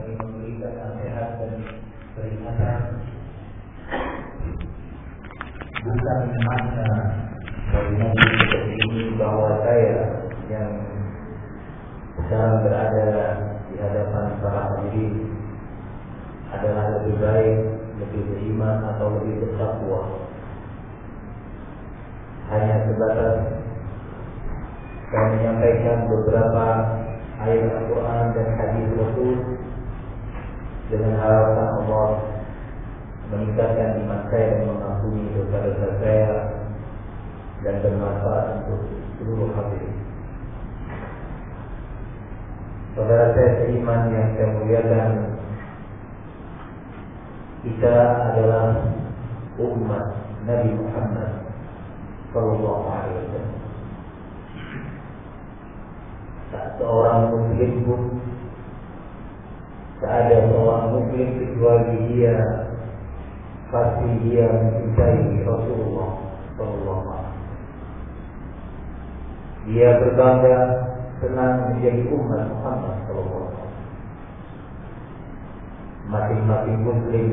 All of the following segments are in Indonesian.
bagi memberikan nasihat dan peringatan bukan makna dari nabi seperti ini bahwa saya yang sekarang berada di hadapan para hadirin adalah lebih baik, lebih beriman atau lebih bertakwa. Hanya sebatas saya menyampaikan beberapa ayat Al-Quran dan hadis Rasul dengan harapan Allah meningkatkan iman saya dan mengampuni dosa-dosa saya dan bermanfaat untuk seluruh hadirin. Saudara saya seiman yang saya muliakan, kita adalah umat Nabi Muhammad Sallallahu Alaihi Wasallam. Tak seorang Muslim pun, tak ada seorang Muslim kecuali dia pasti dia mencintai Rasulullah Sallallahu Alaihi Wasallam. Dia berbangga senang menjadi umat Muhammad Sallallahu Alaihi Wasallam. Masing-masing Muslim,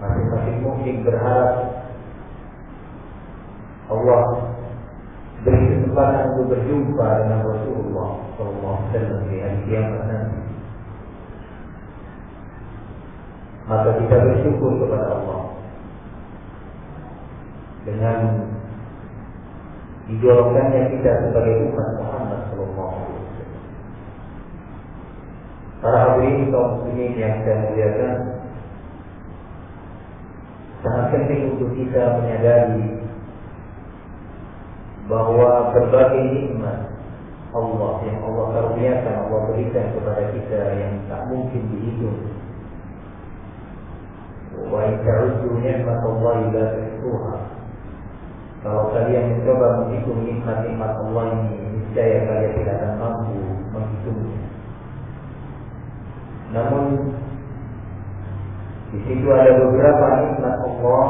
masing-masing mukmin berharap Allah beri kesempatan untuk berjumpa dengan Rasulullah Sallallahu Alaihi Wasallam di hari kiamat nanti. Maka kita bersyukur kepada Allah dengan digolongkannya kita sebagai umat Muhammad Sallallahu Alaihi Wasallam. Para hadirin kaum muslimin yang saya muliakan, sangat penting untuk kita menyadari bahwa berbagai nikmat Allah yang Allah karuniakan, Allah berikan kepada kita yang tak mungkin dihitung. Wa in ta'uddu ni'matallahi la tuhsuha. Kalau kalian mencoba menghitung nikmat-nikmat Allah ini, niscaya kalian tidak akan mampu menghitungnya. Namun di situ ada beberapa nikmat Allah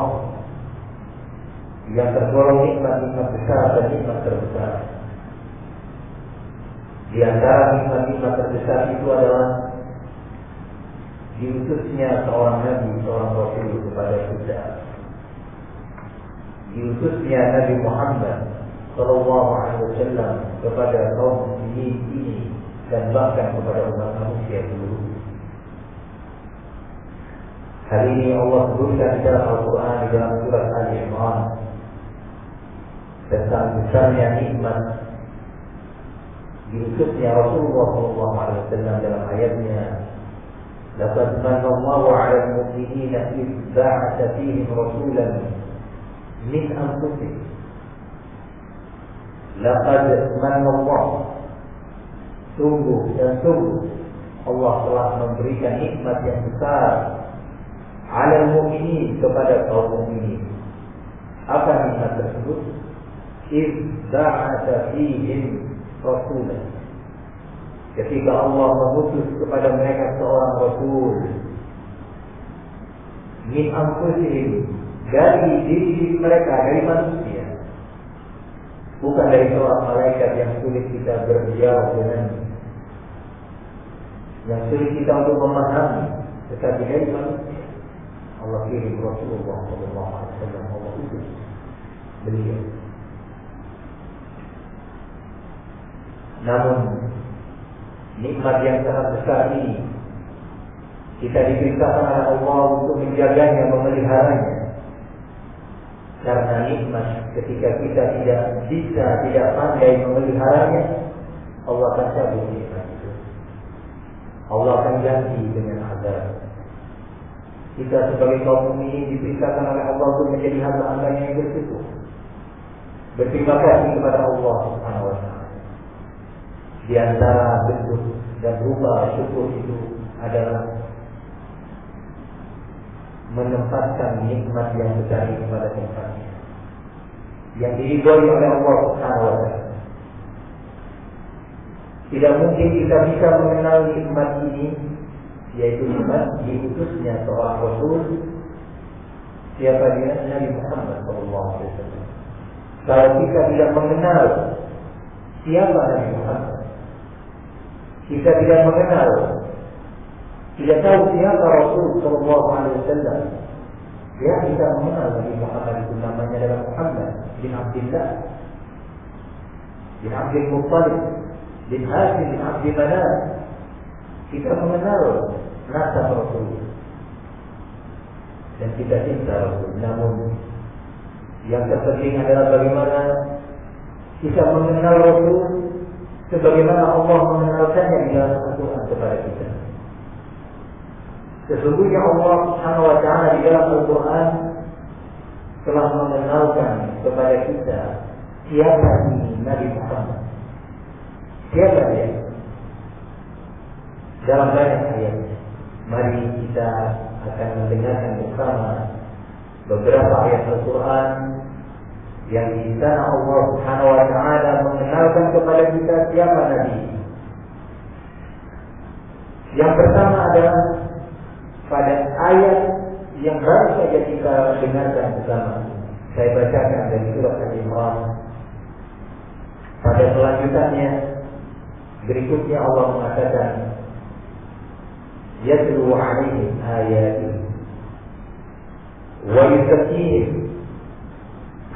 yang tergolong nikmat-nikmat besar dan nikmat terbesar. Di antara nikmat-nikmat terbesar itu adalah diutusnya seorang Nabi, seorang Rasul kepada kita. Diutusnya Nabi Muhammad Sallallahu Alaihi Wasallam kepada kaum muslimin ini dan bahkan kepada umat manusia seluruhnya. Hari ini Allah sebutkan dalam Al-Quran di dalam surat Al-Imran tentang besarnya nikmat diutusnya Rasulullah Sallallahu Alaihi Wasallam dalam ayatnya, "Laqad manna Allahu 'alal mu'minina idh ba'atha fihim rasulan min anfusihim." Laqad manna Allah, sungguh dan sungguh Allah telah memberikan nikmat yang besar 'alal mu'minin, kepada kaum mukminin. Apa nikmat tersebut? Idh ba'atha fihim rasulan, ketika Allah mengutus kepada mereka seorang Rasul min anfusihim, dari diri mereka, dari manusia, bukan dari seorang malaikat yang sulit kita berdialog dengannya, yang sulit kita untuk memahami, tetapi dari manusia. Allah kirim Rasulullah Sallallahu Alaihi Wasallam, Allah utus beliau. Namun nikmat yang sangat besar ini kita diperintahkan oleh Allah untuk menjaganya, memeliharanya. Karena nikmat ketika kita tidak pandai memeliharanya, Allah akan cabut nikmat itu. Allah akan ganti dengan azab. Kita sebagai kaum mukminin diperintahkan oleh Allah untuk menjadi hamba-hambanya yang bersyukur, berterima kasih kepada Allah Subhanahu Wa Taala. Di antara bentuk dan rupa syukur itu adalah menempatkan nikmat yang besar kepada tempatnya, yang diridhoi oleh Allah Subhanahu Wa Taala. Tidak mungkin kita bisa mengenal nikmat ini, yaitu nikmat diutusnya seorang Rasul. Siapa dia? Nabi Muhammad Sallallahu Alaihi Wasallam. Kalau kita tidak mengenal siapa Nabi Muhammad, kita tidak mengenal tidak tahu siapa Rasul Sallallahu Alaihi Wasallam, dia tidak mengenal Nabi Muhammad itu namanya adalah Muhammad bin Abdullah bin Abdul Muttalib bin Hashim bin Abdul Manaf. Kita mengenal nasab Rasul dan kita cinta Rasul. Namun yang terpenting adalah bagaimana kita mengenal Rasul sebagaimana Allah mengenalkannya di dalam Al-Quran kepada kita. Sesungguhnya Allah Subhanahu wa Ta'ala di dalam Al-Quran telah mengenalkan kepada kita siapa ini Nabi Muhammad, siapa dia dalam banyak ayat. Mari kita akan mendengarkan bersama beberapa ayat Al-Quran yang di sana Allah Subhanahu wa Ta'ala mengenalkan kepada kita siapa Nabi. Yang pertama adalah pada ayat yang baru saja kita dengarkan bersama. Saya bacakan dari surat Al-Imran. Pada selanjutnya berikutnya Allah mengatakan, yatlu 'alaihim ayatihi wa yuzakkihim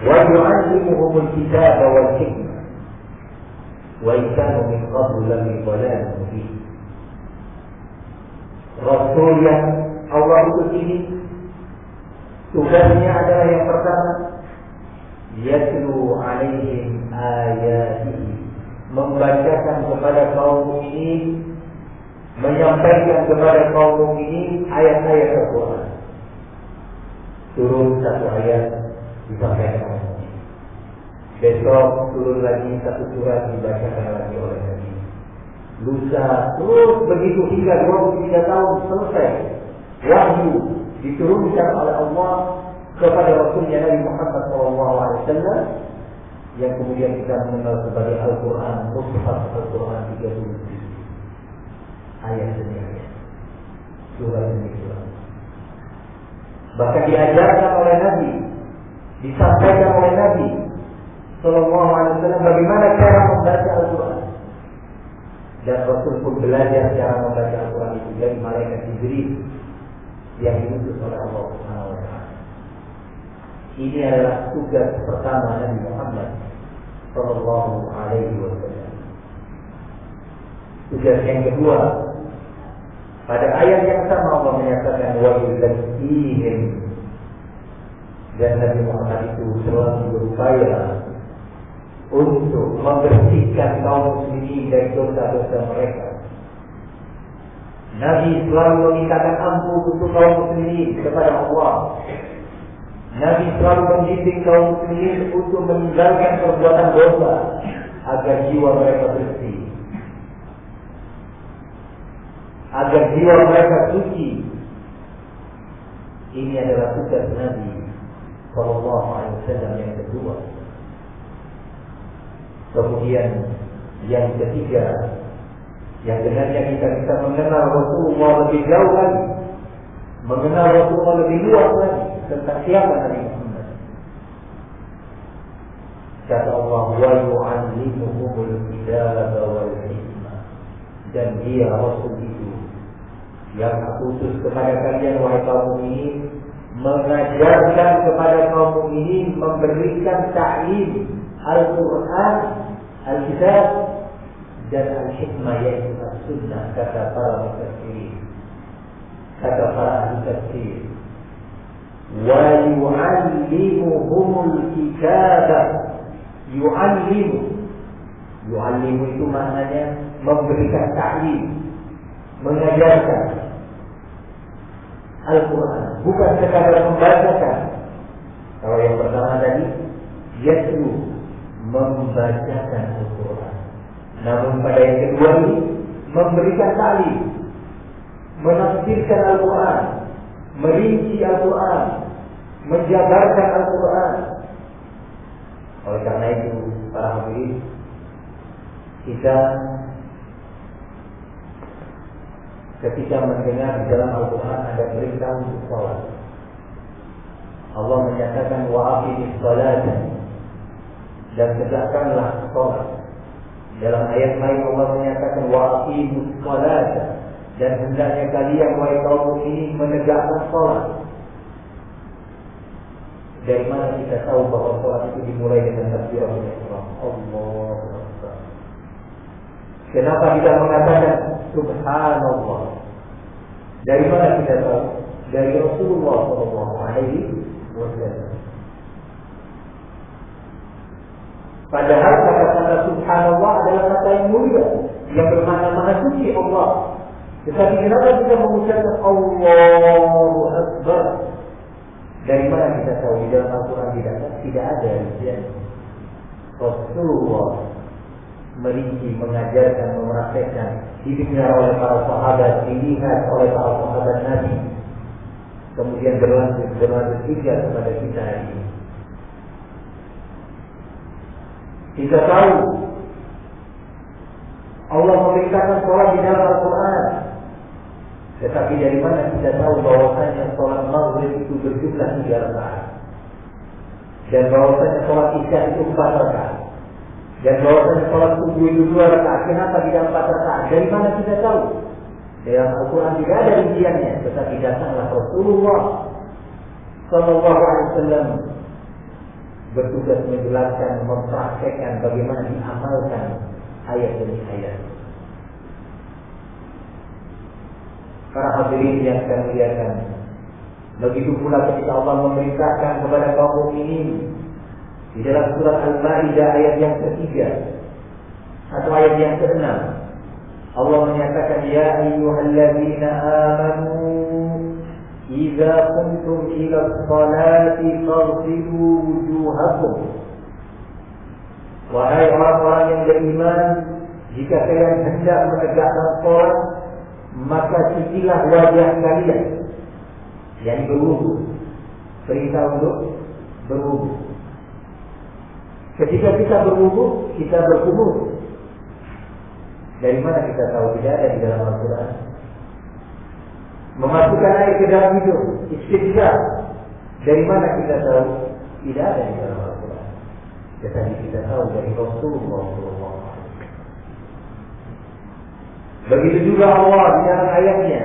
wa yu'allimuhumul kitaba wal hikmah wa in kanu min qablu lafi dhalalin mubin. Rasul yang Allah utus ini tugasnya adalah yang pertama, yatlu 'alaihim ayatihi, membacakan kepada kaum mukminin, menyampaikan kepada kaum mukminin ayat-ayat Al-Quran. Turun satu ayat disampaikan oleh Nabi. Besok turun lagi satu surat dibacakan lagi oleh Nabi. Lusa terus begitu hingga 23 tahun selesai. Wahyu diturunkan oleh Allah kepada Rasulnya Nabi Muhammad SAW yang kemudian kita mengenal sebagai Al-Quran, Mushaf Al-Quran 30 ayat demi ayat, surah demi surah. Bahkan diajarkan oleh Nabi, disampaikan oleh Nabi Sallallahu Alaihi Wasallam bagaimana cara membaca Al-Quran. Dan Rasul pun belajar cara membaca Al-Quran itu dari malaikat Jibril yang diutus oleh Allah Subhanahu Wa Taala. Ini adalah tugas pertama Nabi Muhammad Sallallahu Alaihi Wasallam. Tugas yang kedua, pada ayat yang sama Allah menyatakan wa yuzakkihim, dan Nabi Muhammad itu selalu berupaya untuk membersihkan kaum muslimin dari dosa-dosa mereka. Nabi selalu memintakan ampun untuk kaum muslimin kepada Allah. Nabi selalu membimbing kaum muslimin untuk meninggalkan perbuatan dosa agar jiwa mereka bersih, agar jiwa mereka suci. Ini adalah tugas Nabi Sallallahu Alaihi Wasallam yang kedua. Kemudian yang ketiga, yang dengannya kita bisa mengenal Rasulullah lebih jauh lagi, mengenal Rasulullah lebih luas lagi tentang siapa Nabi Muhammad. Kata Allah, wa yu'allimuhumul kitaba wal hikmah, dan dia Rasul itu yang aku utus kepada kalian wahai kaum mukminin, mengajarkan kepada kaum mukminin, memberikan ta'lim Al-Quran, Al-Kitab dan Al-Hikmah, yaitu As-Sunnah, kata para mufassirin, kata para ahli tafsir. Wa yu'allimuhumul kitaba, yu'allimu itu maknanya memberikan ta'lim, mengajarkan Al-Quran, bukan sekadar membacakan. Kalau yang pertama tadi yatlu, membacakan Al-Quran. Namun pada yang kedua ini memberikan ta'lim, menafsirkan Al-Quran, merinci Al-Quran, menjabarkan Al-Quran. Oleh karena itu para hadirin, kita ketika mendengar di dalam Al-Quran ada perintah untuk salat. Allah menyatakan wa aqimis salata, dan tegakkanlah salat. Dalam ayat lain Allah menyatakan wa aqimus salata Dan hendaknya kalian wahai kaum ini menegakkan sholat. Dari mana kita tahu bahwa sholat itu dimulai dengan takbiratul ihram? Allahu Akbar. Kenapa kita mengatakan subhanallah? Dari mana kita tahu? Dari Rasulullah SAW. Padahal kata-kata subhanallah adalah kata yang mulia, yang bermakna maha suci Allah. Tetapi kenapa kita mengucapkan Allahu Akbar? Dari mana kita tahu? Di dalam Al-Quran tidak ada rincian. Rasulullah merinci, mengajarkan, mempraktekkan, didengar oleh para sahabat, dilihat oleh para sahabat Nabi, kemudian berlanjut hingga kepada kita hari ini. Kita tahu Allah memerintahkan sholat di dalam Al-Quran. Tetapi dari mana kita tahu bahwasanya sholat maghrib itu berjumlah 3 rakaat, dan bahwasanya sholat isya itu 4 rakaat, dan bahwasanya sholat subuh itu 2 rakaat? Kenapa tidak 4 rakaat? Dari mana kita tahu? Dalam Al-Quran tidak ada rinciannya, tetapi datanglah Rasulullah Sallallahu Alaihi Wasallam bertugas menjelaskan, mempraktekkan bagaimana diamalkan ayat demi ayat. Para hadirin yang saya muliakan, begitu pula ketika Allah memerintahkan kepada kaum mukminin di dalam surat Al-Maidah ayat yang ketiga atau ayat yang ke-6, Allah menyatakan, ya ayyuhalladzina amanu idza qumtum ila sholati faghsilu wujuhakum. Wahai orang-orang yang beriman, jika kalian hendak menegakkan sholat, maka cucilah wajah kalian, yang berwudu. Perintah untuk berwudu. Ketika kita berwudu, kita berkumur. Dari mana kita tahu? Tidak ada di dalam Al-Quran. Memasukkan air ke dalam hidung, istinja. Dari mana kita tahu? Tidak ada di dalam Al-Quran. Tetapi kita tahu dari Rasulullah SAW. Begitu juga Allah di dalam ayatnya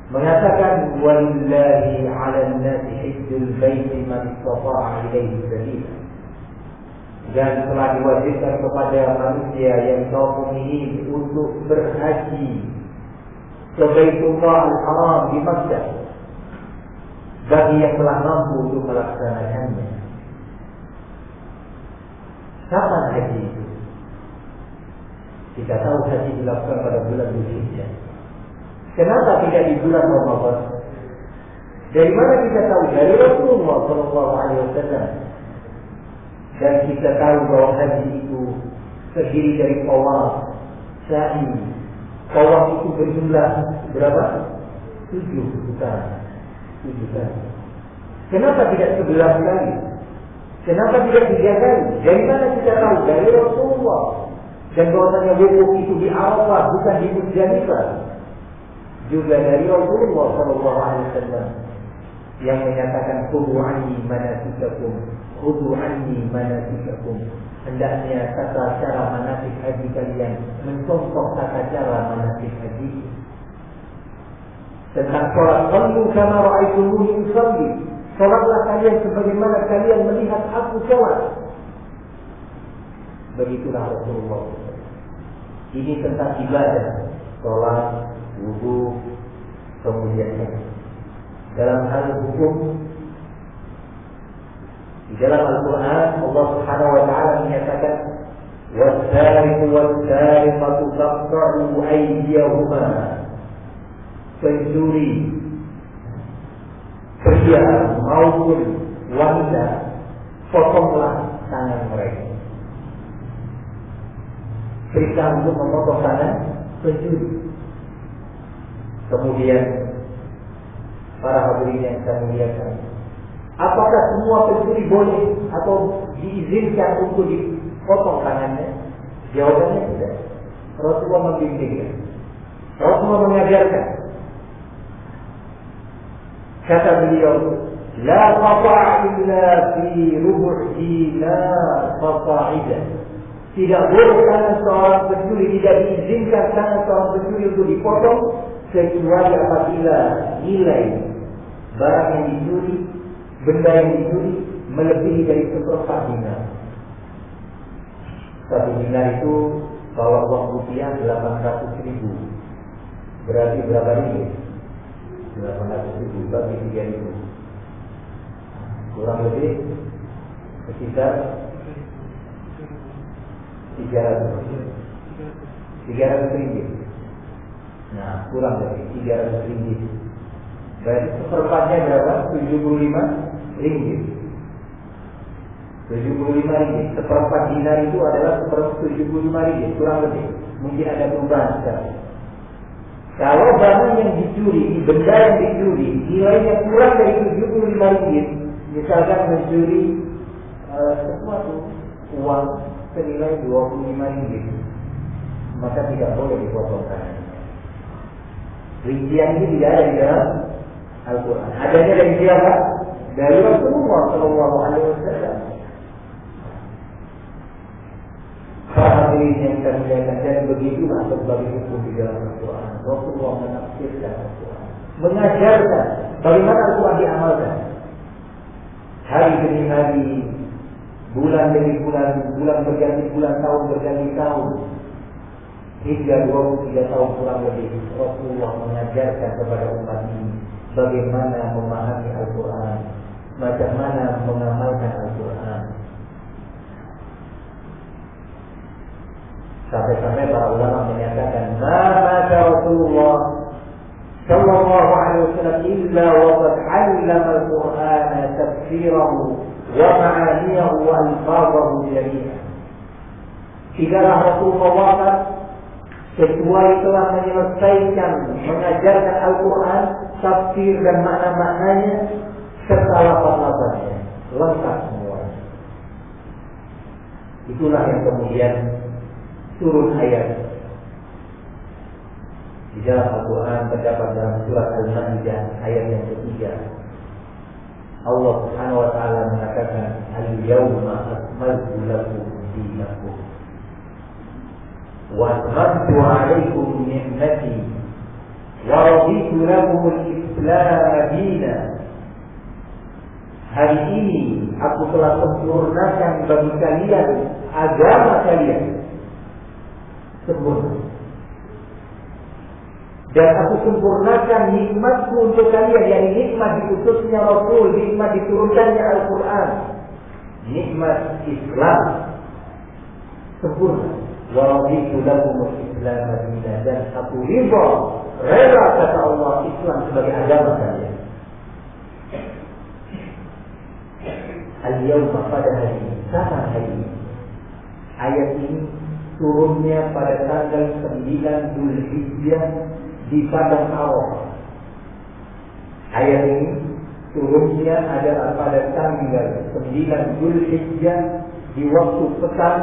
mengatakan, walillahi 'alan nasi hajjul baiti man istata'a ilaihi sabila. Dan telah diwajibkan kepada manusia yang kaum mukminin untuk berhaji ke Baitullah Al-Haram di Makkah, bagi yang telah mampu untuk melaksanakannya. Kapan haji itu? Kita tahu haji dilakukan pada bulan Dzulhijjah. Kenapa tidak di bulan Ramadan? Dari mana kita tahu? Dari Rasulullah SAW. Dan kita tahu bahwa haji itu terdiri dari tawaf, sa'i. Tawaf itu berjumlah berapa? 7 putaran. 7 kali. Kenapa tidak 11 kali? Kenapa tidak 3 kali? Dari mana kita tahu? Dari Rasulullah. Dan bahwasanya wukuf itu di Arafah, bukan di Muzdalifah. Juga dari Rasulullah SAW yang menyatakan, khudhu anni manasikakum, khudhu anni manasikakum. Hendaknya tata cara manasik haji kalian mencontoh tata cara manasik haji. Tentang sholat, sallu kama ra'aitumuni usalli. Sholatlah kalian sebagaimana kalian melihat aku sholat. Begitulah Rasulullah. Ini tentang ibadah, sholat, wudu, kemudian dalam hal hukum. Di dalam Al-Quran Allah Subhanahu wa Ta'ala menyatakan, was-sariqu was-sariqatu faqta'u aydiyahuma. Pencuri, pria maupun wanita, potonglah tangan mereka. Perintah untuk memotong tangan pencuri. Kemudian para hadirin yang saya muliakan, apakah semua pencuri boleh atau diizinkan untuk dipotong tangannya? Jawabannya tidak. Rasulullah membimbingkan. Rasulullah mengajarkan. Kata beliau, la qata'a illa fi rubu' dinar fasa'ida. Tidak boleh tangan seorang pencuri, tidak diizinkan tangan seorang pencuri untuk dipotong kecuali apabila nilai barang yang dicuri, benda yang dicuri melebihi dari 1/4 dinar. 1 dinar itu kalau uang rupiah 800.000, berarti berapa ringgit? 800.000 bagi 3.000, kurang lebih sekitar 300 ringgit. Nah, kurang lebih 300 ringgit. Berarti 1/4-nya berapa? 75 ringgit. 75 ringgit. 1/4 dinar itu adalah 75 ringgit, kurang lebih. Mungkin ada perubahan sekarang. Kalau barang yang dicuri, benda yang dicuri, nilainya kurang dari 75 ringgit, misalkan mencuri sesuatu uang senilai 25 ringgit, maka tidak boleh dipotongkan. Rincian ini tidak ada di dalam Al-Quran. Adanya dari siapa? Dari Rasulullah Shallallahu Alaihi Wasallam. Hadirin yang kami muliakan, dan begitu masuk bagi hukum di dalam Al-Quran. Rasulullah menafsirkan Al-Quran, mengajarkan bagaimana Al-Quran diamalkan. Hari demi hari, bulan demi bulan, bulan berganti bulan, tahun berganti tahun, hingga 23 tahun kurang lebih, Rasulullah mengajarkan kepada umat ini bagaimana memahami Al-Quran, macam mana mengamalkan Al-Quran. Sampai-sampai para ulama menyatakan, maka Rasulullah Sallallahu Alaihi Wasallam illa waqad 'allama Al-Quran tafsirahu wa ma'aniyahu wa alfadhahu jami'an. Tidaklah Rasulullah wafat kecuali telah menyelesaikan mengajarkan Al-Quran, tafsir dan makna-maknanya serta lafaz-lafaznya lengkap semua. Itulah yang kemudian turun ayat di dalam Al-Quran, terdapat dalam surat Al-Maidah ayat yang ketiga. Allah Subhanahu wa taala mengatakan, al-yawma akmaltu lakum dinakum wa atmamtu 'alaikum ni'mati wa raditu lakum al-Islam dinan. Hari ini aku telah sempurnakan bagi kalian agama kalian sempurna, dan aku sempurnakan nikmatku untuk kalian, yang nikmat diutusnya Rasul, nikmat diturunkannya Al-Quran, nikmat Islam sempurna. Wa raditu lakum al-Islam dinan, dan aku rela kata Allah Islam sebagai agama kalian. Al-yawma, pada hari ini, kapan hari ini? Ayat ini turunnya pada tanggal 9 Dzulhijjah di Padang Arafah. Ayat ini turunnya adalah pada tanggal 9 Dzulhijjah di waktu petang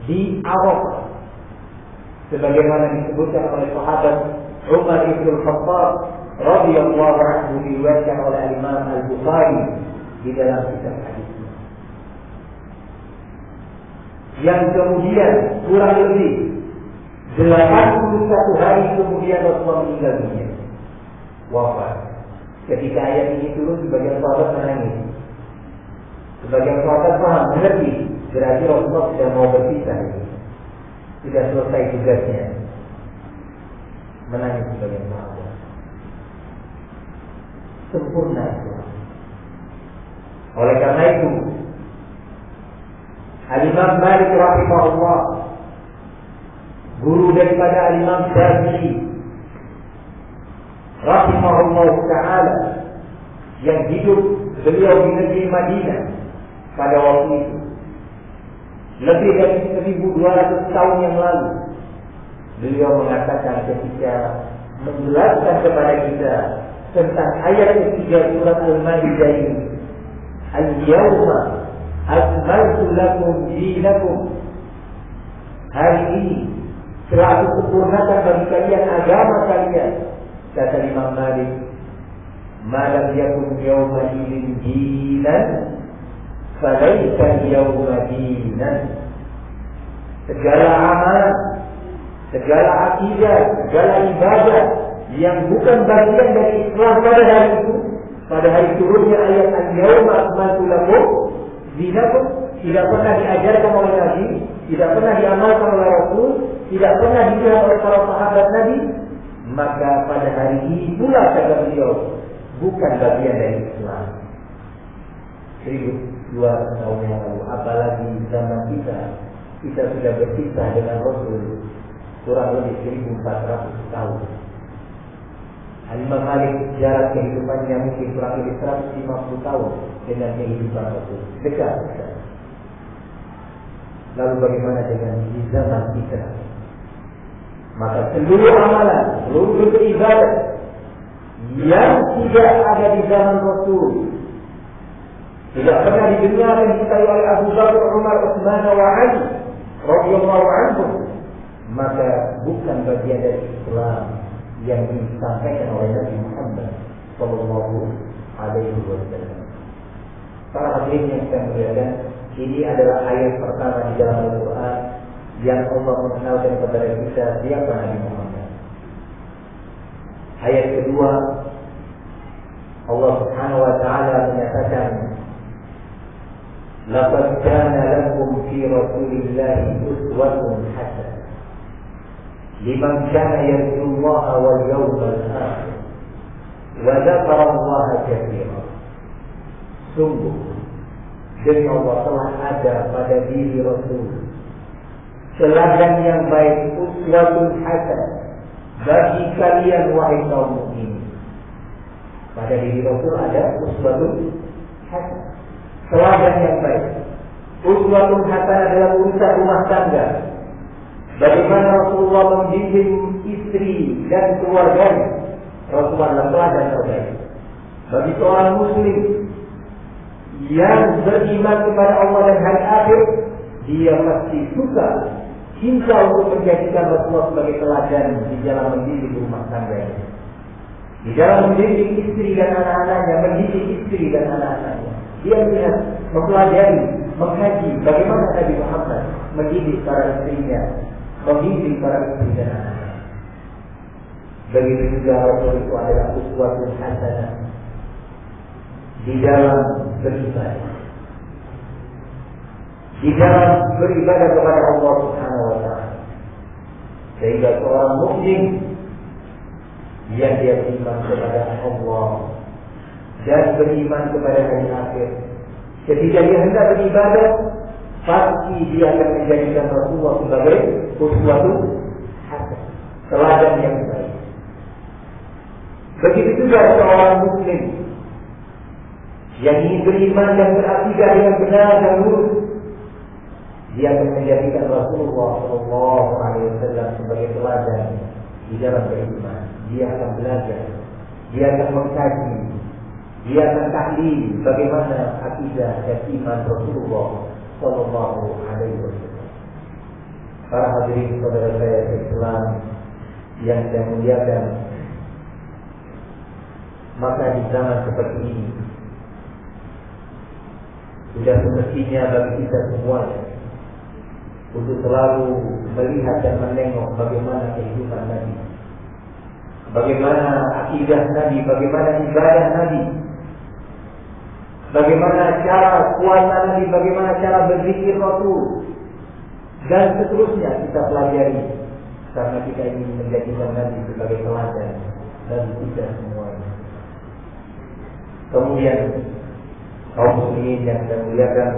di Arafah, sebagaimana disebutkan oleh sahabat Umar bin Khattab radhiyallahu anhu, diriwayatkan oleh Imam Al-Bukhari di dalam kitab hadisnya, yang kemudian kurang lebih 81 hari kemudian Rasulullah meninggal dunia, wafat. Ketika ayat ini turun, sebagian sahabat menangis, sebagian sahabat paham, mengerti, berarti Rasulullah sudah mau berpisah, sudah selesai tugasnya. Menangis sebagian sahabat. Sempurna Islam. Oleh karena itu, Al-Imam Malik rahimahullah, guru daripada Al-Imam Syafi'i rahimahullah ta'ala, yang hidup beliau di negeri Madinah pada waktu itu, lebih dari 1200 tahun yang lalu, beliau mengatakan ketika menjelaskan kepada kita tentang ayat ketiga surat Al-Maidah ini, al-yawma akmaltu lakum dinakum, hari ini telah aku sempurnakan bagi kalian agama kalian. Kata Imam Malik, ma lam yakun yawma idin dinan falaisa yawma dinan. Segala amal segala akidah, segala ibadah yang bukan bagian dari Islam pada hari itu, pada hari turunnya ayat al-yawma akmaltu lakum dinakum, tidak pernah diajarkan oleh Nabi, tidak pernah diamalkan oleh Rasul, tidak pernah dilihat oleh para sahabat Nabi, maka pada hari ini pula kata beliau bukan bagian dari Islam. 1200 tahun yang lalu, apalagi zaman kita sudah berpisah dengan Rasul kurang lebih 1400 tahun. Al-Imam Malik jarak kehidupannya mungkin kurang lebih 150 tahun dengan kehidupan Rasul. Dekat. Lalu bagaimana dengan di zaman kita? Maka seluruh amalan, seluruh bentuk ibadah yang tidak ada di zaman Rasul, tidak pernah didengar dan diketahui oleh Abu Bakar, Umar, Utsman, wa Ali radhiyallahu anhum, maka bukan bagian dari Islam yang disampaikan oleh Nabi Muhammad sallallahu alaihi wasallam. Para hadirin yang saya muliakan, ini adalah ayat pertama di dalam Al-Quran yang Allah mengenalkan kepada kita siapa Nabi Muhammad. Ayat kedua, Allah Subhanahu wa taala menyatakan, "Laqad kana lakum fi Rasulillahi uswatun hasanah liman kana yarjullaha wal yawmal akhir wa dzakara Allaha katsiran." Sungguh demi Allah telah ada pada diri Rasul teladan yang baik, uswatun hasanah bagi kalian wahai kaum mukminin. Pada diri Rasul ada uswatun hasanah, teladan yang baik. Uswatun hasanah dalam urusan rumah tangga, bagaimana Rasulullah mendidik istri dan keluarganya. Rasulullah adalah teladan terbaik bagi seorang muslim yang beriman kepada Allah dan hari akhir. Dia pasti suka, cinta untuk menjadikan Rasulullah sebagai teladan di dalam mendidik rumah tangganya, di dalam mendidik istri dan anak-anaknya, mendidik istri dan anak-anaknya. Dia melihat, mempelajari, mengkaji bagaimana Nabi Muhammad mendidik para istrinya, mendidik para istri dan anak-anak. Begitu juga Rasul itu adalah uswatun hasanah di dalam beribadah, di dalam beribadah kepada Allah Subhanahu wa taala. Sehingga seorang mukmin yang dia beriman kepada Allah dan beriman kepada hari akhir, ketika dia hendak beribadah, pasti dia akan menjadikan Rasulullah sebagai uswatun hasanah, teladan yang baik. Begitu juga seorang muslim yang ingin beriman dan berakidah dengan benar dan lurus, dia akan menjadikan Rasulullah sallallahu alaihi wasallam sebagai teladan di dalam beriman. Dia akan belajar, dia akan mengkaji, dia akan tahlil bagaimana akidah dan iman Rasulullah sallallahu alaihi wasallam. Para hadirin saudara saya Islam yang saya muliakan, maka di zaman seperti ini sudah semestinya bagi kita semuanya untuk selalu melihat dan menengok bagaimana kehidupan Nabi, bagaimana akidah Nabi, bagaimana ibadah Nabi, bagaimana cara puasa Nabi, bagaimana cara berzikir Rasul, dan seterusnya kita pelajari, karena kita ingin menjadikan Nabi sebagai teladan bagi kita semuanya. Kemudian kaum muslimin yang saya muliakan,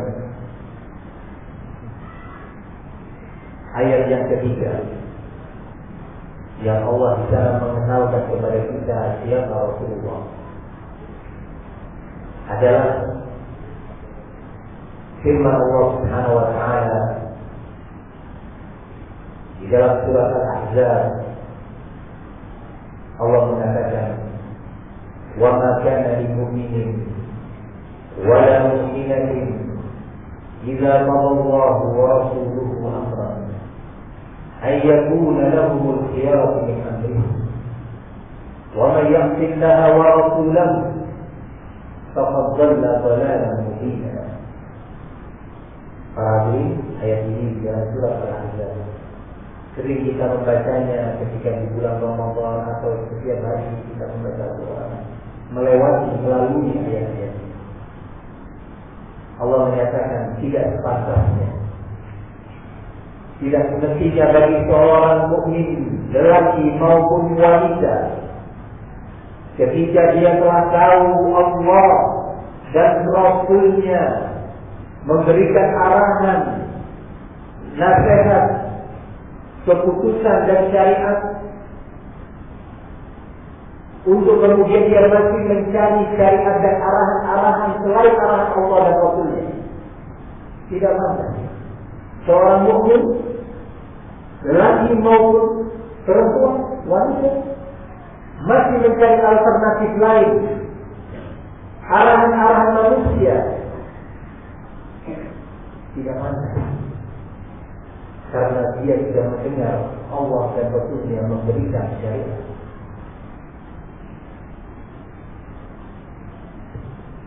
ayat yang ketiga yang Allah bisa mengenalkan kepada kita siapa Rasulullah adalah firman Allah Subhanahu wa taala di dalam surat Al-Ahzab. Allah mengatakan, "Wa ma kana lil mu'minin wa la mu'minatin idza qada Allahu wa rasuluhu amran ay yakuna lahumul khiyaratu min amrihim wa man ya'si Allaha wa rasulahu faqad dhalla dhalalan mubina." Para hadirin, ayat ini di dalam surat Al-Ahzab. Sering kita membacanya ketika di bulan Ramadan atau setiap hari kita membaca Al-Quran, melalui ayat-ayat. Allah menyatakan tidak sepantasnya, tidak semestinya bagi seorang mukmin lelaki maupun wanita, ketika dia telah tahu Allah dan Rasul-Nya memberikan arahan, nasihat, keputusan dan syariat, untuk kemudian dia masih mencari syariat dan arahan-arahan selain arahan Allah dan Rasul-Nya. Tidak mampu. Seorang mukmin, lelaki maupun perempuan, wanita, masih mencari alternatif lain, arahan-arahan manusia. Tidak mampu. Karena dia tidak mendengar Allah dan Rasul-Nya memberikan syariat.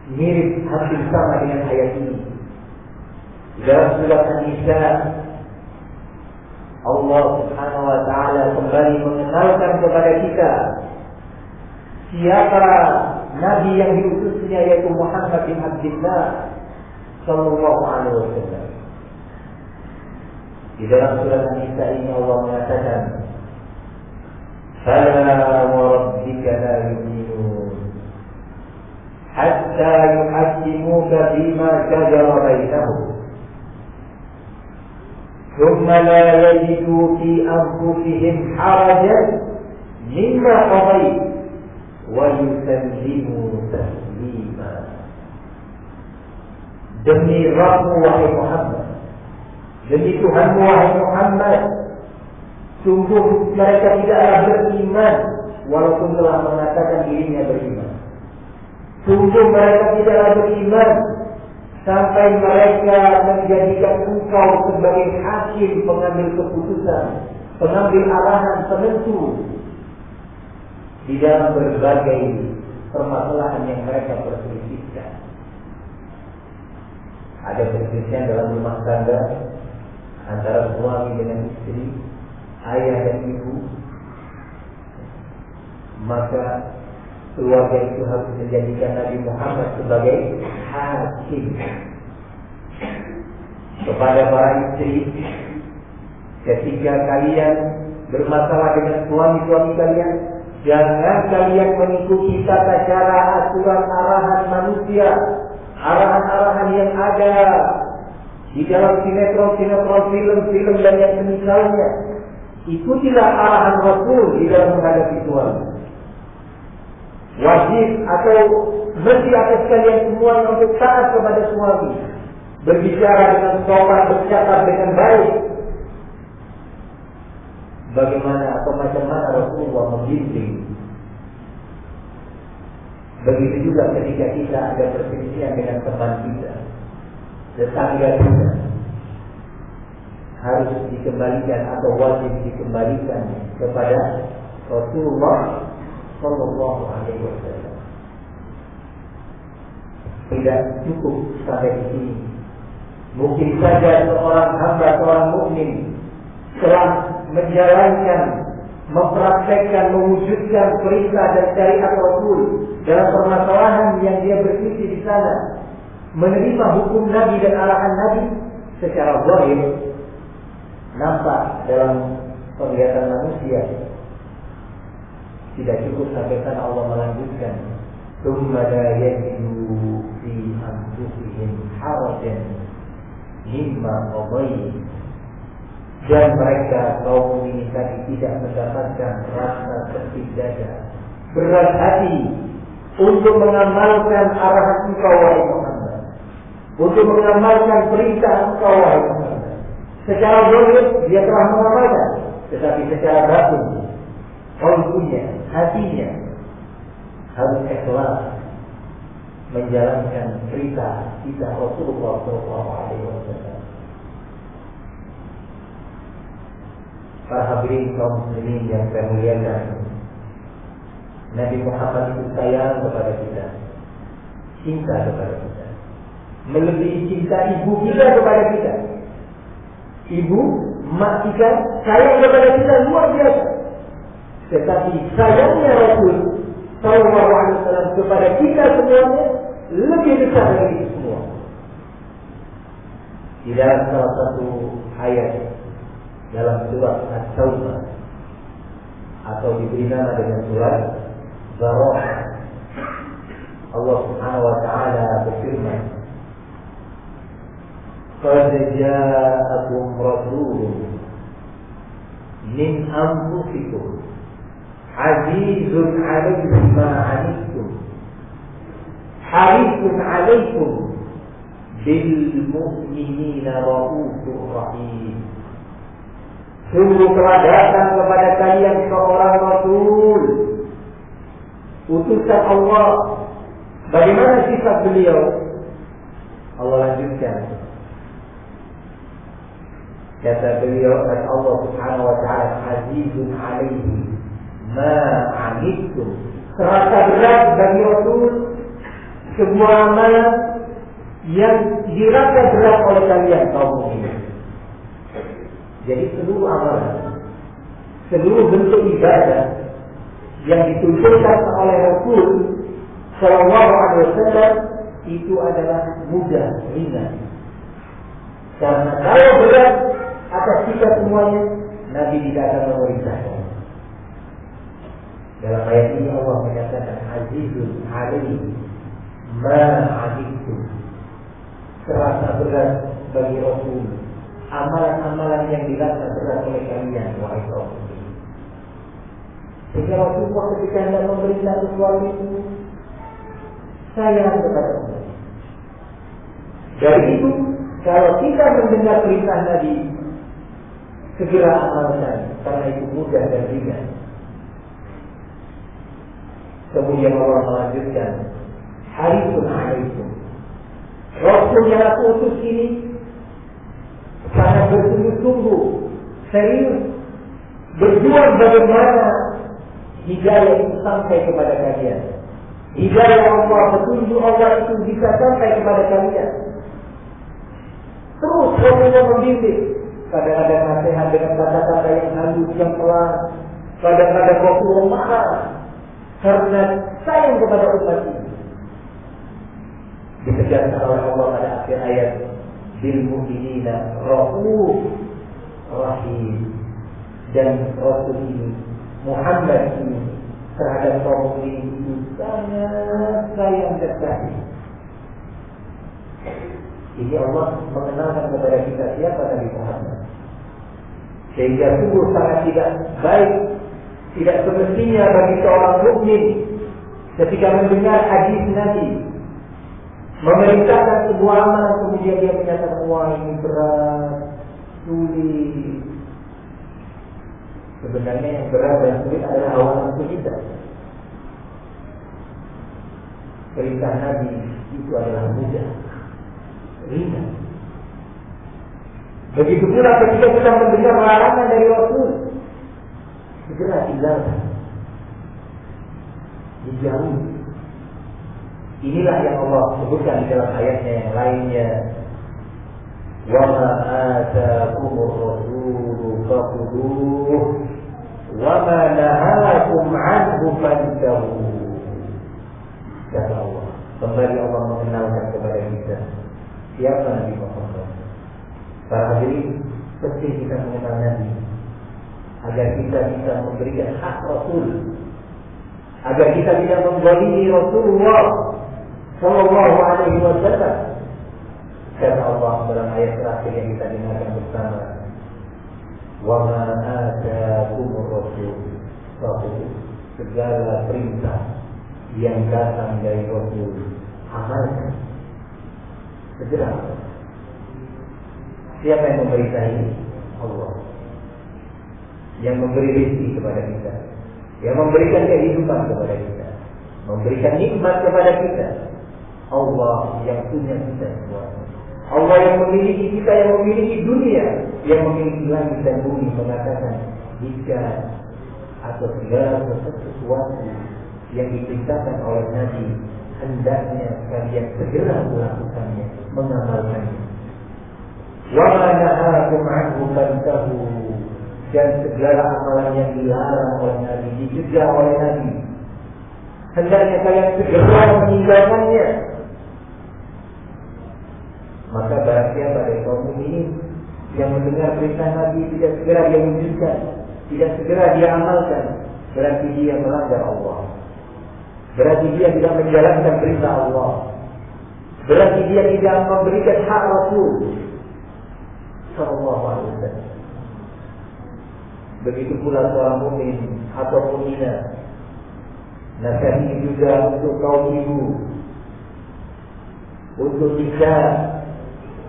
Mirip hampir sama dengan ayat ini. Dalam surat An-Nisa, Allah Subhanahu wa Ta'ala kembali mengenalkan kepada kita siapa Nabi yang diutusnya, yaitu Muhammad bin Abdullah Sallallahu Alaihi Wasallam. Di dalam surat An-Nisa ini Allah mengatakan, "Fala wa rabbika la yu'minun hatta yuhaqqimuka bima shajara bainahum, thumma la yajidu fi anfusihim harajan mimma qadayta wa yusallimu taslima." Demi Rabbmu wahai Muhammad, demi Tuhanmu wahai Muhammad, sungguh mereka tidaklah beriman walaupun telah mengatakan dirinya beriman. Sungguh mereka tidaklah beriman sampai mereka menjadikan engkau sebagai hakim, pengambil keputusan, pengambil arahan, penentu di dalam berbagai permasalahan yang mereka perselisihkan. Ada perselisihan dalam rumah tangga antara suami dengan istri, ayah dan ibu, maka keluarga itu harus menjadikan Nabi Muhammad sebagai hakim kepada para istri. Ketika kalian bermasalah dengan suami-suami kalian, jangan kalian mengikuti tata cara, aturan, arahan manusia, arahan-arahan yang ada di dalam sinetron, film-film dan yang semisalnya. Ikutilah arahan Rasul di dalam menghadapi suami. Wajib atau mesti atas kalian semua untuk taat kepada suami, berbicara dengan sopan, bercakap dengan baik. Bagaimana atau macam mana Rasulullah membimbing. Begitu juga ketika kita ada perselisihan dengan teman kita, tetangga kita, harus dikembalikan atau wajib dikembalikan kepada Rasulullah Sallallahu Alaihi Wasallam. Tidak cukup sampai di sini. Mungkin saja seorang hamba, seorang mukmin telah menjalankan, mempraktekkan, mewujudkan perintah dan syariat Rasul dalam permasalahan yang dia berselisih di sana, menerima hukum Nabi dan arahan Nabi secara zahir, nampak dalam penglihatan manusia. Tidak cukup sampai sana Allah melanjutkan, "Tsumma la yajidu fi anfusihim harajan mimma qadayta." Dan mereka kaum ini tadi tidak mendapatkan rasa tertib dada, berat hati untuk mengamalkan arahan engkau wahai Muhammad, untuk mengamalkan perintah engkau wahai Muhammad. Secara zahir dia telah mengamalkan, tetapi secara batin kalbunya, hatinya harus ikhlas menjalankan perintah kita Rasulullah SAW. Para hadirin kaum muslimin yang saya muliakan, Nabi Muhammad itu sayang kepada kita, cinta kepada kita, melebihi cinta ibu kita kepada kita. Ibu mak kita sayang kepada kita luar biasa. Tetapi sayangnya Rasul Sallallahu Alaihi Wasallam kepada kita semuanya lebih besar dari itu semua. Di dalam salah satu ayat dalam surat At-Taubah atau diberi nama dengan surat Zarah, Allah Subhanahu wa taala berfirman, "Qad ja'akum rasulun min anfusikum azizun 'alaihi ma 'anittum harisun 'alaikum bil mu'minina raufur rahim." Sungguh telah datang kepada kalian seorang Rasul, utusan Allah. Bagaimana sifat beliau? Allah lanjutkan. Kata beliau, kata Allah Subhanahu wa taala, azizun 'alaihi ma 'anittum. Terasa berat bagi Rasul sebuah amalan yang dirasa berat oleh kalian kaum mukminin. Jadi seluruh amalan, seluruh bentuk ibadah yang ditunjukkan oleh Rasul Sallallahu Alaihi Wasallam itu adalah mudah, ringan. Karena kalau berat atas kita semuanya, Nabi tidak akan memerintahkan. Dalam ayat ini Allah menyatakan azizun 'alaihi ma 'anittum. Terasa berat bagi Rasul amalan-amalan yang dirasa berat oleh kalian, wahai kaum muslimin. Sehingga Rasulullah ketika hendak memerintah sesuatu itu sayang kepada Allah. Dari itu, kalau kita mendengar perintah Nabi, segera amalkan, karena itu mudah dan ringan. Kemudian Allah melanjutkan, harisun 'alaikum. Rasul yang aku utus ini sangat bersungguh-sungguh, serius, berjuang bagaimana hidayah itu sampai kepada kalian. Hidayah Allah, petunjuk Allah itu bisa sampai kepada kalian. Terus Rasulullah membimbing. Kadang-kadang nasihat dengan kata-kata yang halus, yang pelan. Kadang-kadang Rasulullah marah karena sayang kepada umat ini. Ditegaskan oleh Allah pada akhir ayat, bil mu'minina rauf rahim. Dan Rasul ini, Muhammad ini, terhadap kaum mukminin itu sangat sayang dan kasih. Ini Allah mengenalkan kepada kita siapa Nabi Muhammad. Sehingga sungguh sangat tidak baik, tidak semestinya bagi seorang mukmin ketika mendengar hadis Nabi memerintahkan sebuah amalan, kemudian dia menyatakan, wah ini berat, sulit. Sebenarnya yang berat dan sulit adalah hawa nafsu kita. Perintah Nabi itu adalah mudah, ringan. Begitu pula ketika kita mendengar larangan dari Rasul, segera tinggalkan, dijauhi. Inilah yang Allah sebutkan di dalam ayatnya yang lainnya. Wa ma ataakumur rasulu fakhudhuhu wa ma nahakum 'anhu fantahu. Kata Allah. Kembali Allah mengenalkan kepada kita siapa Nabi Muhammad. Para hadirin, penting kita mengenal Nabi agar kita bisa memberikan hak Rasul, agar kita tidak menzalimi Rasulullah Sallallahu Alaihi Wasallam. Kata Allah dalam ayat terakhir yang kita dengarkan bersama, wa ma ataakumur rasul fakhudhuhu. Segala perintah yang datang dari Rasul amalkan, segera. Siapa yang memerintah ini? Allah. Yang memberi rezeki kepada kita, yang memberikan kehidupan kepada kita, memberikan nikmat kepada kita. Allah yang punya kita semua. Allah yang memiliki kita, yang memiliki dunia, yang memiliki langit dan bumi, mengatakan jika atau segala sesuatu yang diperintahkan oleh Nabi, hendaknya kalian segera melakukannya, mengamalkannya. Wa ma nahakum anhu fantahu, dan segala amalan yang dilarang oleh Nabi, dicegah oleh Nabi, hendaknya kalian segera meninggalkannya. Maka barang siapa dari kaum mukminin yang mendengar perintah Nabi tidak segera dia wujudkan, tidak segera dia amalkan, berarti dia melanggar Allah, berarti dia tidak menjalankan perintah Allah, berarti dia tidak memberikan hak Rasul sallallahu alaihi wasallam. Begitu pula seorang mukmin atau mukminah, nasihat ini juga untuk kaum ibu, untuk nisa.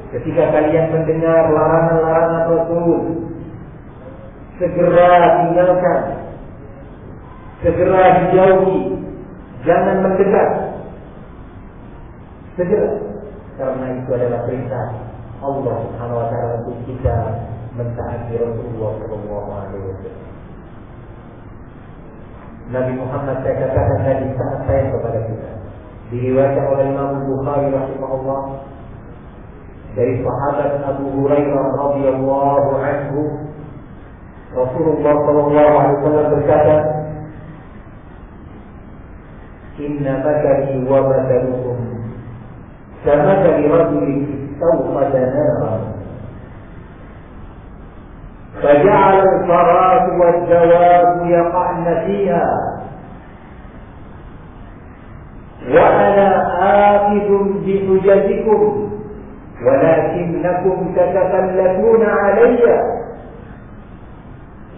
Ketika kalian mendengar larangan-larangan Rasul, segera tinggalkan, segera dijauhi, jangan mendekat, segera, karena itu adalah perintah Allah Subhanahu wa taala untuk kita mentaati Rasulullah sallallahu alaihi wasallam. Nabi Muhammad, saya katakan tadi, sangat sayang kepada kita. Diriwayatkan oleh Imam Bukhari rahimahullah dari sahabat Abu Hurairah radhiyallahu anhu, Rasulullah sallallahu alaihi wasallam berkata, "Inna mathali wa mathalukum kamathali rajulin istawqada naran فجعل الفراش والدواب يقعن فيها وأنا آخذ بحجزكم ولكنكم تتفلتون علي."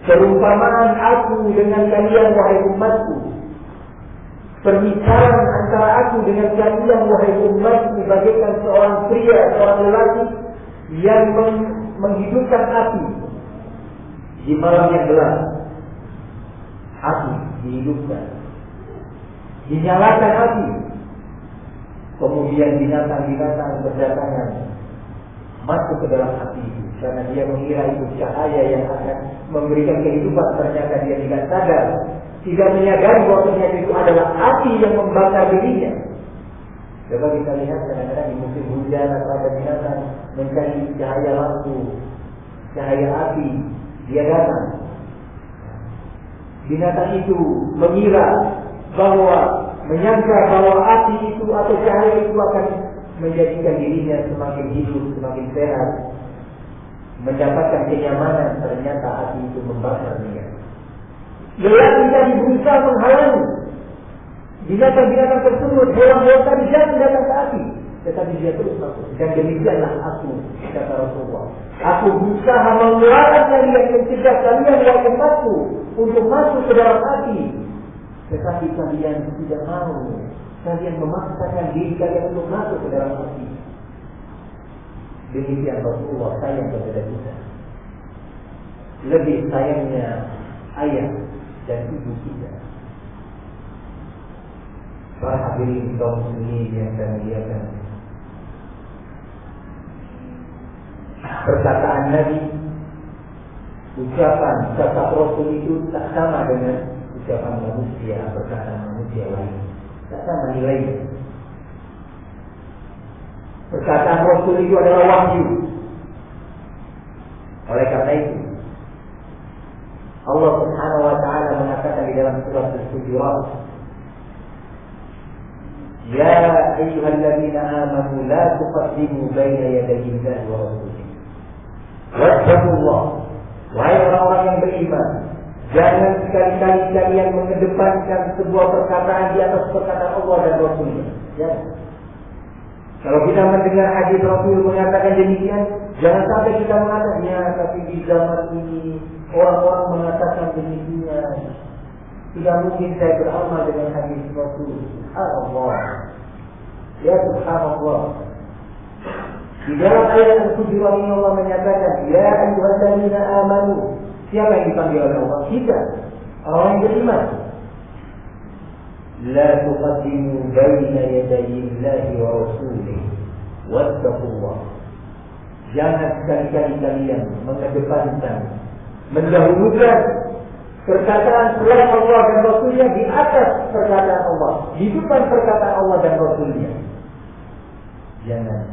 Perumpamaan aku dengan kalian wahai umatku, permisalan antara aku dengan kalian wahai umatku, bagaikan seorang pria, seorang lelaki yang menghidupkan api di malam yang gelap. Api dihidupkan, dinyalakan api, kemudian binatang-binatang berdatangan masuk ke dalam api itu, karena dia mengira itu cahaya yang akan memberikan kehidupan. Ternyata dia tidak sadar, tidak menyadari bahwa ternyata itu adalah api yang membakar dirinya. Coba kita lihat kadang-kadang di musim hujan atau ada binatang mencari cahaya lampu, cahaya api, dia datang. Binatang itu mengira bahwa, menyangka bahwa api itu atau cahaya itu akan menjadikan dirinya semakin hidup, semakin sehat, mendapatkan kenyamanan. Ternyata api itu membakar dia. Lelaki tadi berusaha menghalangi binatang-binatang tersebut, hewan-hewan tadi jangan datang ke api, tetapi dia terus masuk. Dan demikianlah aku, kata Rasulullah, aku berusaha mengeluarkan kalian, mencegah kalian wahai umatku untuk masuk ke dalam api, tetapi kalian tidak mau. Kalian memaksakan diri kalian untuk masuk ke dalam api. Demikian Rasulullah sayang kepada kita, lebih sayangnya ayah dan ibu kita. Para hadirin kaum muslimin yang saya muliakan, perkataan Nabi, ucapan kata Rasul itu tak sama dengan ucapan manusia, perkataan manusia lain, tak sama nilainya. Perkataan Rasul itu adalah wahyu. Oleh karena itu Allah Subhanahu wa taala mengatakan di dalam surat Al-Hujurat, "Ya ayyuhalladzina amanu la tuqaddimu baina yadayi Allahi wa rasulihi wattaqullah." Wahai orang-orang yang beriman, jangan sekali-kali kalian mengedepankan sebuah perkataan di atas perkataan Allah dan Rasulnya. Jangan. Kalau kita mendengar hadis Rasul mengatakan demikian, jangan sampai kita mengatakan, ya tapi di zaman ini orang-orang mengatakan demikian, tidak mungkin saya beramal dengan hadis Rasul. Subhanallah, ya subhanallah. Di dalam ayat Al-Hujurat ini Allah menyatakan, ya ayyuhalladzina amanu. Siapa yang dipanggil oleh Allah? Kita, orang yang beriman. La tuqaddimu baina yadayi Allahi wa rasulihi wattaqullah. Jangan sekali-kali kalian mengedepankan, mendahulukan perkataan selain Allah dan Rasulnya di atas perkataan Allah, di depan perkataan Allah dan Rasulnya. Jangan.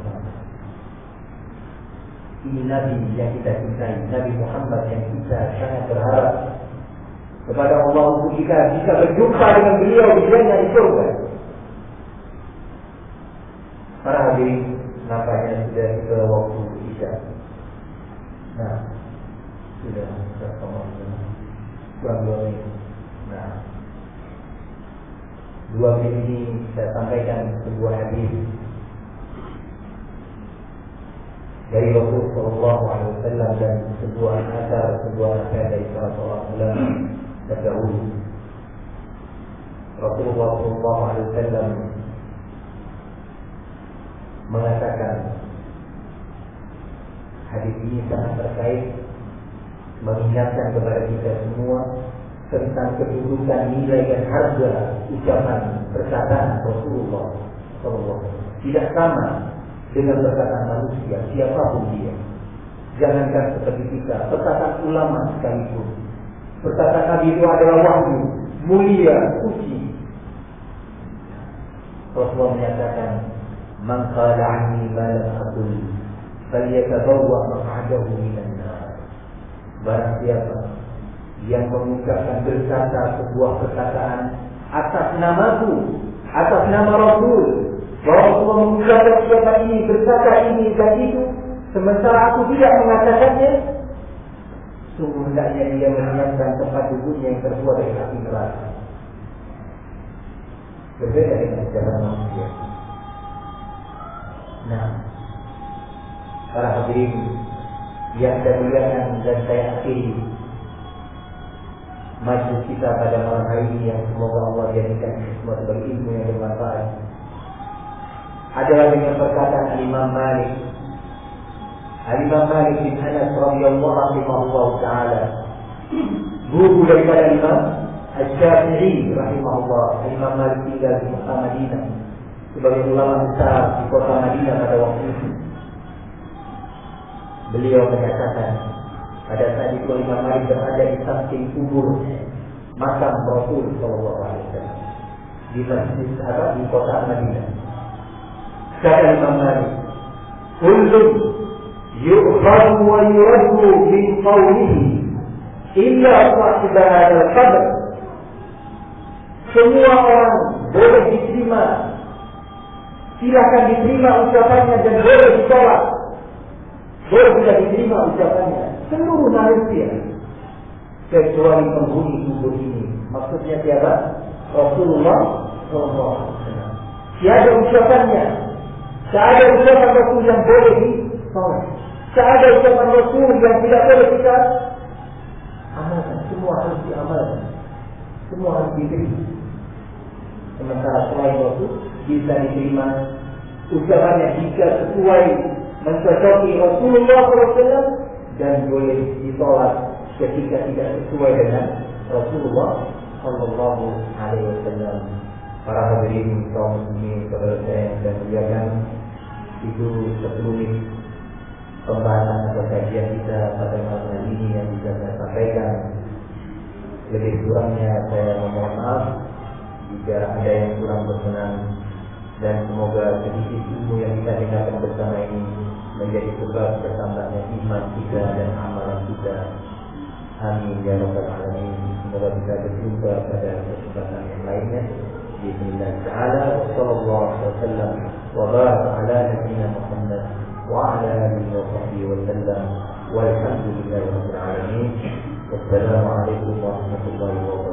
Ini Nabi yang kita cintai, Nabi Muhammad yang kita sangat berharap kepada Allah untuk kita bisa berjumpa dengan beliau di surga. Para hadirin, nampaknya sudah ke waktu isya. Nah, sudah kurang 2 menit. Nah, 2 menit ini saya sampaikan sebuah hadis dari Rasulullah Shallallahu Alaihi Wasallam dan sebuah nasihat dari para ulama terdahulu. Rasulullah Shallallahu Alaihi Wasallam mengatakan, hadis ini sangat terkait mengingatkan kepada kita semua tentang kedudukan, nilai dan harga ucapan perkataan Rasulullah Shallallahu Alaihi Wasallam. Tidak sama dengan perkataan manusia, siapapun dia. Jangankan seperti kita, perkataan ulama sekalipun. Perkataan Nabi itu adalah wahyu, mulia, suci. Rasulullah menyatakan, "Man qala anni ma lam aqul, falyatabawwa maq'adahu minan nar." Barang siapa yang mengucapkan berkata sebuah perkataan atas namaku, atas nama Rasul, bahwa Allah mengucapkan siapa ini, berkata ini dan itu, sementara aku tidak mengatakannya, sungguh hendaknya dia menyiapkan tempat duduknya yang terbuat dari api neraka. Berbeda dengan cara manusia. Nah, para hadirin yang saya muliakan dan saya akhiri majlis kita pada malam hari ini, yang semoga Allah jadikan semua sebagai ilmu yang bermanfaat, adalah dengan perkataan Imam Malik. Imam Malik bin Anas radhiyallahu taala, guru daripada Imam Asy-Syafi'i rahimahullah. Imam Malik tinggal di kota Madinah sebagai ulama besar di kota Madinah pada waktu itu. Beliau menyatakan, pada saat itu Imam Malik berada di samping kubur makam Rasul sallallahu alaihi wasallam di masjid di kota Madinah. Kata Imam Malik, "Kullun yu'khadhu wa yuraddu min qawlihi illa sahib hadzal qabr." Semua orang boleh diterima, silakan diterima ucapannya dan boleh ditolak, boleh tidak diterima ucapannya seluruh manusia kecuali penghuni kubur ini. Maksudnya siapa? Rasulullah sallallahu alaihi wasallam. Tiada ucapannya, tiada ucapan Rasul yang boleh ditolak, tiada ucapan Rasul yang tidak boleh kita amalkan. Semua harus diamalkan, semua harus diterima. Sementara selain Rasul bisa diterima ucapannya jika sesuai mencocoki Rasulullah SAW, dan boleh ditolak ketika tidak sesuai dengan Rasulullah Sallallahu Alaihi Wasallam. Para hadirin kaum muslimin saudara saya yang saya muliakan, itu sekelumit pembahasan atau kajian kita pada malam hari ini yang bisa saya sampaikan. Lebih kurangnya saya mohon maaf jika ada yang kurang berkenan, dan semoga sedikit ilmu yang kita dengarkan bersama ini menjadi sebab bertambahnya iman kita dan amalan kita. Amin ya rabbal alamin. Semoga kita berjumpa pada kesempatan yang lainnya. Bismillahirrahmanirrahim. Sallallahu alaihi wasallam wa baraka ala nabiyyina Muhammad wa ala alihi wa sahbihi wa sallam. Walhamdulillahi rabbil alamin. Wassalamu alaikum warahmatullahi wabarakatuh.